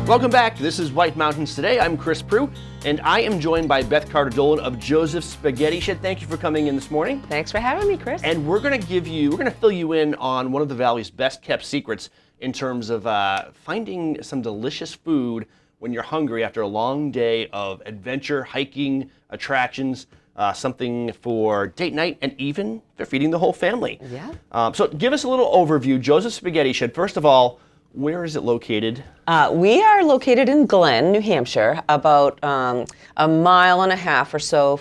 Welcome back. This is White Mountains Today. I'm Chris Prue, and I am joined by Beth, Carta, Dolan of Joseph's Spaghetti Shed. Thank you for coming in this morning. Thanks for having me, Chris. And we're going to fill you in on one of the Valley's best kept secrets in terms of finding some delicious food when you're hungry after a long day of adventure, hiking, attractions, something for date night, and even for feeding the whole family. Yeah. So give us a little overview. Joseph's Spaghetti Shed, first of all, where is it located? We are located in Glen, New Hampshire, about a mile and a half or so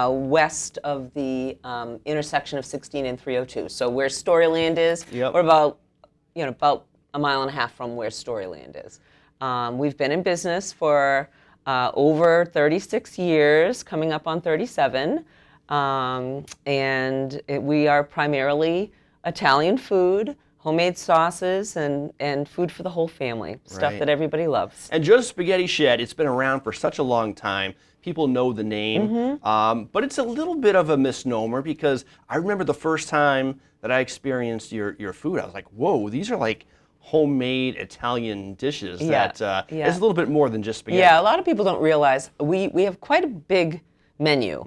west of the intersection of 16 and 302. So where Storyland is, Yep. we're about a mile and a half from where Storyland is. We've been in business for over 36 years, coming up on 37, and we are primarily Italian food, homemade sauces, and food for the whole family, stuff that everybody loves. And Joseph's Spaghetti Shed, it's been around for such a long time. People know the name, but it's a little bit of a misnomer because I remember the first time that I experienced your food, I was like, whoa, these are like homemade Italian dishes that is a little bit more than just spaghetti. Yeah, a lot of people don't realize we have quite a big menu.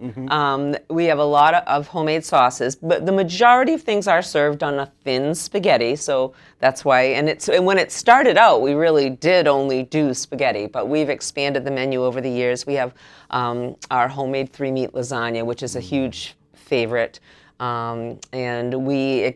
We have a lot of homemade sauces, but the majority of things are served on a thin spaghetti, so that's why. And when it started out, we really did only do spaghetti, but we've expanded the menu over the years. We have our homemade 3-meat lasagna, which is a huge favorite. And we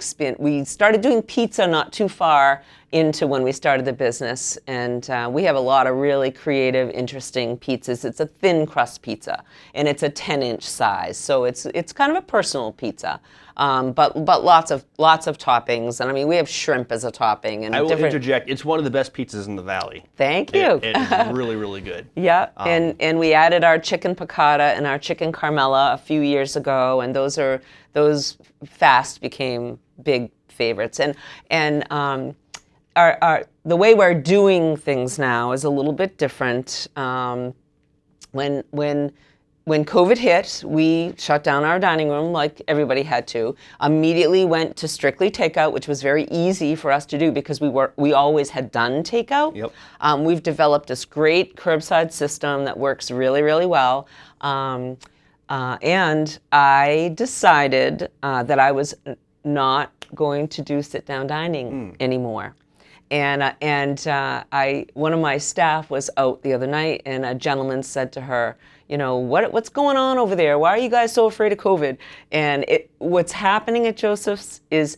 started doing pizza not too far into when we started the business, and we have a lot of really creative, interesting pizzas. It's a thin crust pizza, and it's a 10-inch size, so it's kind of a personal pizza, but lots of toppings. And I mean, we have shrimp as a topping. And I will interject. It's one of the best pizzas in the valley. Thank you. It is really, really good. Yeah, and we added our chicken piccata and our chicken carmella a few years ago, and those fast became big favorites. And the way we're doing things now is a little bit different. When COVID hit, we shut down our dining room like everybody had to. Immediately went to strictly takeout, which was very easy for us to do because we always had done takeout. Yep. We've developed this great curbside system that works really, really well. And I decided that I was not going to do sit-down dining anymore. And one of my staff was out the other night, and a gentleman said to her, what's going on over there? Why are you guys so afraid of COVID? And what's happening at Joseph's is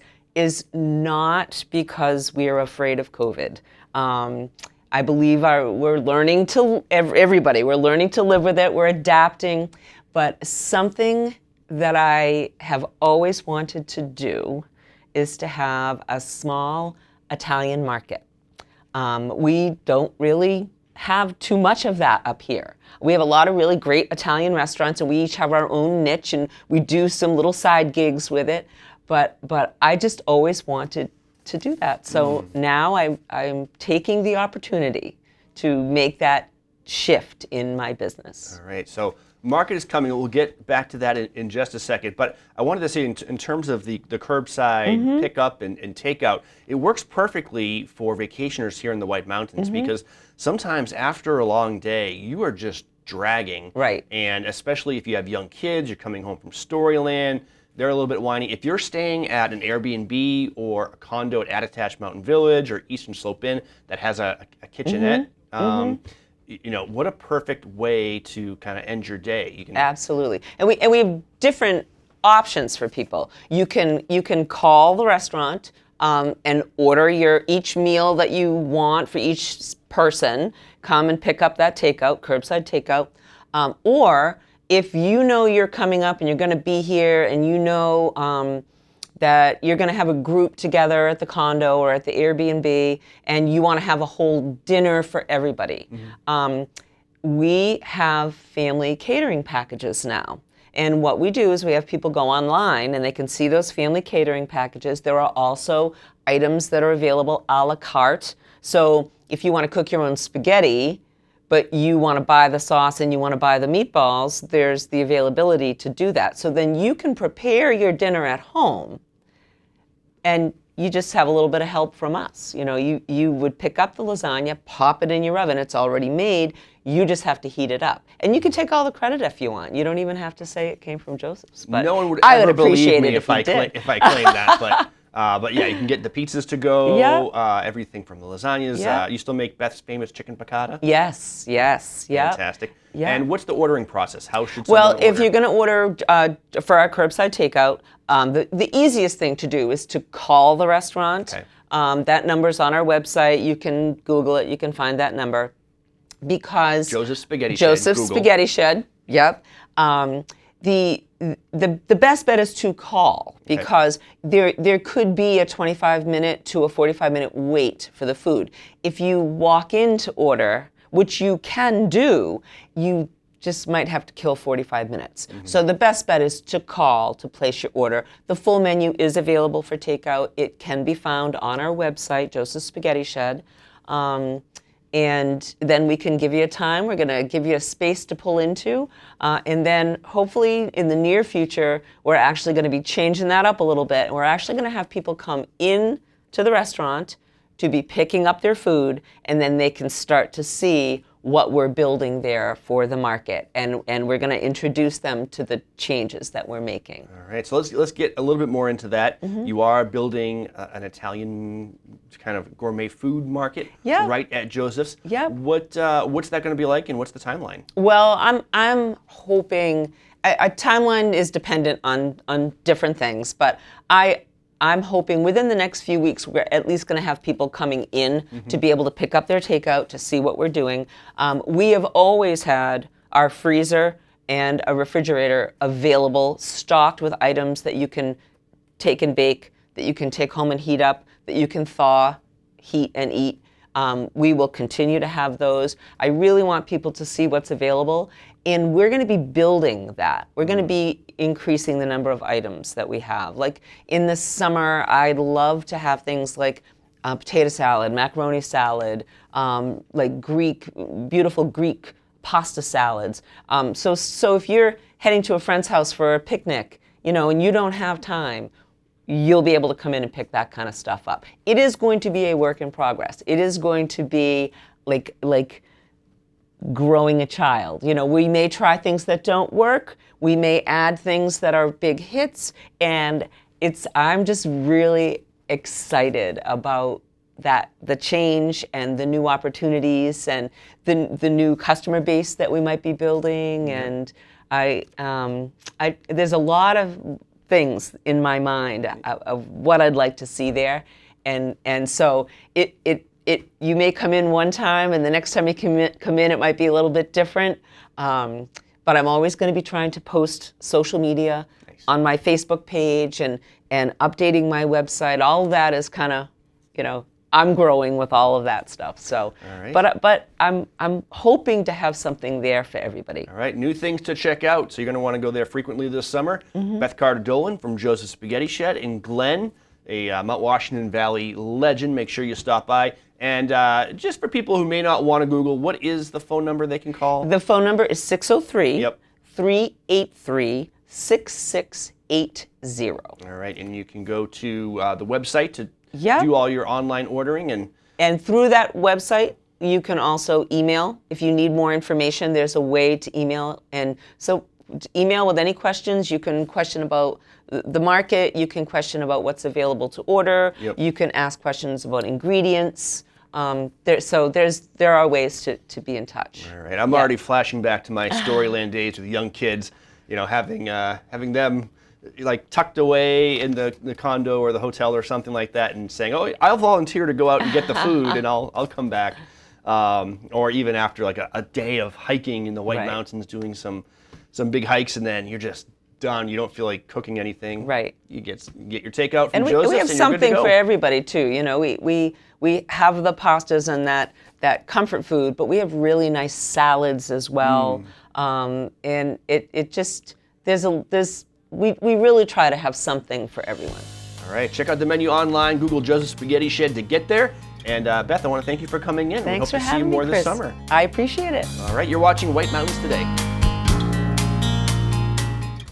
not because we are afraid of COVID. I believe we're learning to, everybody, we're learning to live with it, we're adapting, but something that I have always wanted to do is to have a small Italian market. We don't really have too much of that up here. We have a lot of really great Italian restaurants, and we each have our own niche, and we do some little side gigs with it, but I just always wanted to do that. So now I'm taking the opportunity to make that shift in my business. All right, so market is coming. We'll get back to that in just a second. But I wanted to say in terms of the curbside pickup and takeout, it works perfectly for vacationers here in the White Mountains because sometimes after a long day, you are just dragging. Right. And especially if you have young kids, you're coming home from Storyland, they're a little bit whiny. If you're staying at an Airbnb or a condo at Attached Mountain Village or Eastern Slope Inn that has a kitchenette, what a perfect way to kind of end your day. Absolutely, and we have different options for people. You can call the restaurant and order each meal that you want for each person. Come and pick up that takeout, curbside takeout, or if you know you're coming up and you're going to be here, and you know that you're going to have a group together at the condo or at the Airbnb, and you want to have a whole dinner for everybody. We have family catering packages now. And what we do is we have people go online and they can see those family catering packages. There are also items that are available a la carte. So if you want to cook your own spaghetti, but you want to buy the sauce and you want to buy the meatballs, there's the availability to do that. So then you can prepare your dinner at home, and you just have a little bit of help from us. You would pick up the lasagna, pop it in your oven. It's already made. You just have to heat it up. And you can take all the credit if you want. You don't even have to say it came from Joseph's. But no one would I ever would appreciate believe me it if I claim that. But yeah, you can get the pizzas to go, everything from the lasagnas. You still make Beth's famous chicken piccata? Yes, yeah. Fantastic. Yeah. And what's the ordering process? How should someone Well, order? if you're going to order for our curbside takeout, the easiest thing to do is to call the restaurant. Okay. That number's on our website. You can Google it. You can find that number. Because Joseph's Spaghetti Shed. Joseph's Google. Spaghetti Shed. Yep. The best bet is to call, because there could be a 25-minute to a 45-minute wait for the food. If you walk in to order, which you can do, you just might have to kill 45 minutes. Mm-hmm. So the best bet is to call to place your order. The full menu is available for takeout. It can be found on our website, Joseph's Spaghetti Shed. And then we can give you a time. We're going to give you a space to pull into. And then hopefully in the near future, we're actually going to be changing that up a little bit. And we're actually going to have people come in to the restaurant to be picking up their food, and then they can start to see what we're building there for the market. And we're going to introduce them to the changes that we're making. All right, so let's get a little bit more into that. Mm-hmm. You are building an Italian kind of gourmet food market right at Joseph's. Yeah. What's that going to be like, and what's the timeline? Well, I'm hoping a timeline is dependent on different things, but I'm hoping within the next few weeks we're at least going to have people coming in to be able to pick up their takeout, to see what we're doing. We have always had our freezer and a refrigerator available, stocked with items that you can take and bake, that you can take home and heat up, that you can thaw, heat, and eat. We will continue to have those. I really want people to see what's available, and we're going to be building that. We're going to be increasing the number of items that we have. Like in the summer, I'd love to have things like potato salad, macaroni salad, like beautiful Greek pasta salads. So if you're heading to a friend's house for a picnic, and you don't have time, you'll be able to come in and pick that kind of stuff up. It is going to be a work in progress. It is going to be like growing a child. We may try things that don't work. We may add things that are big hits, and I'm just really excited about the change and the new opportunities and the new customer base that we might be building. And there's a lot of things in my mind of what I'd like to see there, and so you may come in one time, and the next time you come in it might be a little bit different, but I'm always going to be trying to post social media on my Facebook page and updating my website. All of that is kind of, I'm growing with all of that stuff. So, but I'm hoping to have something there for everybody. All right, new things to check out. So you're going to want to go there frequently this summer. Mm-hmm. Beth Carta Dolan from Joseph's Spaghetti Shed in Glen, a Mount Washington Valley legend. Make sure you stop by. And just for people who may not want to Google, what is the phone number they can call? The phone number is 603-383-6680. All right, and you can go to the website to do all your online ordering. And through that website, you can also email. If you need more information, there's a way to email. And so email with any questions. You can question about the market. You can question about what's available to order. Yep. You can ask questions about ingredients. There are ways to be in touch. All right, I'm already flashing back to my Storyland days with young kids, having them like tucked away in the condo or the hotel or something like that, and saying, "Oh, I'll volunteer to go out and get the food, and I'll come back." Or even after like a day of hiking in the White Mountains, doing some big hikes, and then you're just done. You don't feel like cooking anything. Right. You get your takeout from and Joseph's, we have and something you're good to go. for everybody too. We have the pastas and that comfort food, but we have really nice salads as well. And it just we really try to have something for everyone. All right, check out the menu online. Google Joseph's Spaghetti Shed to get there. And Beth, I want to thank you for coming in. Thanks we hope for to see you having more me, this Chris. summer. I appreciate it. All right, you're watching White Mountains Today.